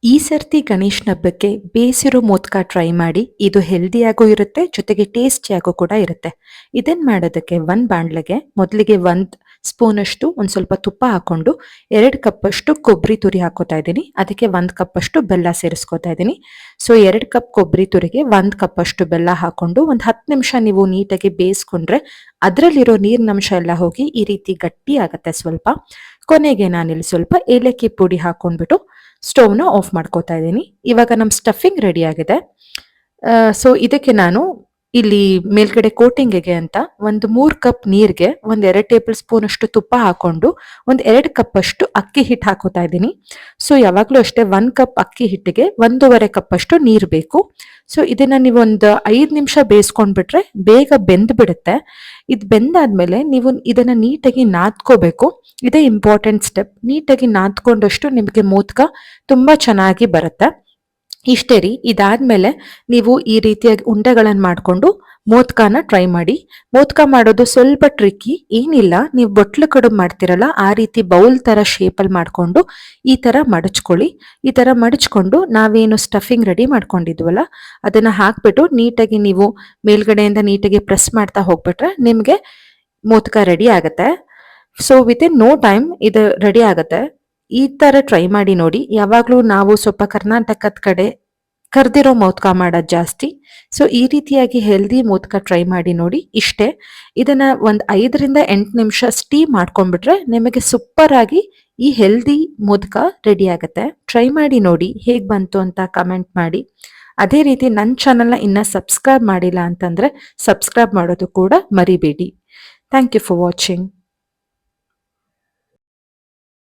ಈ ಸರ್ತಿ ಗಣೇಶನ ಹಬ್ಬಕ್ಕೆ ಬೇಸಿರೋ ಮೋದಕ ಟ್ರೈ ಮಾಡಿ. ಇದು ಹೆಲ್ದಿಯಾಗೂ ಇರುತ್ತೆ, ಜೊತೆಗೆ ಟೇಸ್ಟಿಯಾಗೂ ಕೂಡ ಇರುತ್ತೆ. ಇದನ್ನ ಮಾಡೋದಕ್ಕೆ ಒಂದು ಬಾಣಲೆಗೆ ಮೊದಲಿಗೆ 1 ಸ್ಪೂನಷ್ಟು ಒಂದು ಸ್ವಲ್ಪ ತುಪ್ಪ ಹಾಕೊಂಡು 2 ಕಪ್ಪಷ್ಟು ಕೊಬ್ಬರಿ ತುರಿ ಹಾಕೋತಾ ಇದ್ದೀನಿ. ಅದಕ್ಕೆ 1 ಕಪ್ಪಷ್ಟು ಬೆಲ್ಲ ಸೇರಿಸ್ಕೋತಾ ಇದ್ದೀನಿ. ಸೊ 2 ಕಪ್ ಕೊಬ್ಬರಿ ತುರಿಗೆ 1 ಕಪ್ಪಷ್ಟು ಬೆಲ್ಲ ಹಾಕೊಂಡು ಒಂದು 10 ನಿಮಿಷ ನೀವು ನೀಟಾಗಿ ಬೇಯಿಸ್ಕೊಂಡ್ರೆ ಅದರಲ್ಲಿರೋ ನೀರಿನಂಶ ಎಲ್ಲ ಹೋಗಿ ಈ ರೀತಿ ಗಟ್ಟಿ ಆಗತ್ತೆ ಸ್ವಲ್ಪ. ಕೊನೆಗೆ ನಾನಿಲ್ಲಿ ಸ್ವಲ್ಪ ಏಲಕ್ಕಿ ಪುಡಿ ಹಾಕೊಂಡ್ಬಿಟ್ಟು ಸ್ಟವ್ನ ಆಫ್ ಮಾಡ್ಕೋತಾ ಇದ್ದೀನಿ. ಇವಾಗ ನಮ್ಮ ಸ್ಟಫಿಂಗ್ ರೆಡಿ ಆಗಿದೆ. ಸೊ ಇದಕ್ಕೆ ನಾನು ಇಲ್ಲಿ ಮೇಲ್ಗಡೆ ಕೋಟಿಂಗಿಗೆ ಅಂತ ಒಂದು 3 ಕಪ್ ನೀರಿಗೆ ಒಂದು 2 ಟೇಬಲ್ ಸ್ಪೂನ್ ಅಷ್ಟು ತುಪ್ಪ ಹಾಕೊಂಡು ಒಂದು 2 ಕಪ್ ಅಷ್ಟು ಅಕ್ಕಿ ಹಿಟ್ಟು ಹಾಕೋತಾ ಇದ್ದೀನಿ. ಸೊ ಯಾವಾಗಲೂ ಅಷ್ಟೇ 1 ಕಪ್ ಅಕ್ಕಿ ಹಿಟ್ಟಿಗೆ 1.5 ಕಪ್ ಅಷ್ಟು ನೀರು ಬೇಕು. ಸೊ ಇದನ್ನ ನೀವು ಒಂದು 5 ನಿಮಿಷ ಬೇಯಿಸ್ಕೊಂಡ್ಬಿಟ್ರೆ ಬೇಗ ಬೆಂದ್ ಬಿಡುತ್ತೆ. ಇದು ಬೆಂದಾದ್ಮೇಲೆ ನೀವು ಇದನ್ನ ನೀಟಾಗಿ ನಾದ್ಕೋಬೇಕು. ಇದೇ ಇಂಪಾರ್ಟೆಂಟ್ ಸ್ಟೆಪ್. ನೀಟಾಗಿ ನಾದ್ಕೊಂಡಷ್ಟು ನಿಮಗೆ ಮೋದಕ ತುಂಬಾ ಚೆನ್ನಾಗಿ ಬರುತ್ತೆ. ಇಷ್ಟೇ ರೀ. ಇದಾದ್ಮೇಲೆ ನೀವು ಈ ರೀತಿಯಾಗಿ ಉಂಡೆಗಳನ್ನು ಮಾಡಿಕೊಂಡು ಮೋದಕನ ಟ್ರೈ ಮಾಡಿ. ಮೋದಕ ಮಾಡೋದು ಸ್ವಲ್ಪ ಟ್ರಿಕ್ಕಿ ಏನಿಲ್ಲ. ನೀವು ಬೊಟ್ಲು ಕಡುಬು ಮಾಡ್ತಿರಲ್ಲ ಆ ರೀತಿ ಬೌಲ್ ತರ ಶೇಪಲ್ಲಿ ಮಾಡಿಕೊಂಡು ಈ ತರ ಮಡಚ್ಕೊಳ್ಳಿ. ಈ ತರ ಮಡಚ್ಕೊಂಡು ನಾವೇನು ಸ್ಟಫಿಂಗ್ ರೆಡಿ ಮಾಡ್ಕೊಂಡಿದ್ವಲ್ಲ ಅದನ್ನ ಹಾಕ್ಬಿಟ್ಟು ನೀಟಾಗಿ ನೀವು ಮೇಲ್ಗಡೆಯಿಂದ ನೀಟಾಗಿ ಪ್ರೆಸ್ ಮಾಡ್ತಾ ಹೋಗ್ಬಿಟ್ರೆ ನಿಮ್ಗೆ ಮೋದಕ ರೆಡಿ ಆಗತ್ತೆ. ಸೊ ವಿತಿನ್ ನೋ ಟೈಮ್ ಇದು ರೆಡಿ ಆಗತ್ತೆ. ಈ ತರ ಟ್ರೈ ಮಾಡಿ ನೋಡಿ. ಯಾವಾಗ್ಲೂ ನಾವು ಸ್ವಲ್ಪ ಕರ್ನಾಟಕದ ಕಡೆ ಕರ್ದಿರೋ ಮೋದಕ ಮಾಡೋದು ಜಾಸ್ತಿ. ಸೊ ಈ ರೀತಿಯಾಗಿ ಹೆಲ್ದಿ ಮೋದಕ ಟ್ರೈ ಮಾಡಿ ನೋಡಿ. ಇಷ್ಟೇ. ಇದನ್ನ ಒಂದು 5ರಿಂದ 8 ನಿಮಿಷ ಸ್ಟೀಮ್ ಮಾಡ್ಕೊಂಡ್ಬಿಟ್ರೆ ನಿಮಗೆ ಸೂಪರ್ ಆಗಿ ಈ ಹೆಲ್ದಿ ಮೋದಕ ರೆಡಿ ಆಗತ್ತೆ. ಟ್ರೈ ಮಾಡಿ ನೋಡಿ ಹೇಗ್ ಬಂತು ಅಂತ ಕಮೆಂಟ್ ಮಾಡಿ. ಅದೇ ರೀತಿ ನನ್ನ ಚಾನಲ್ನ ಇನ್ನ ಸಬ್ಸ್ಕ್ರೈಬ್ ಮಾಡಿಲ್ಲ ಅಂತಂದ್ರೆ ಸಬ್ಸ್ಕ್ರೈಬ್ ಮಾಡೋದು ಕೂಡ ಮರಿಬೇಡಿ. Thank you for watching.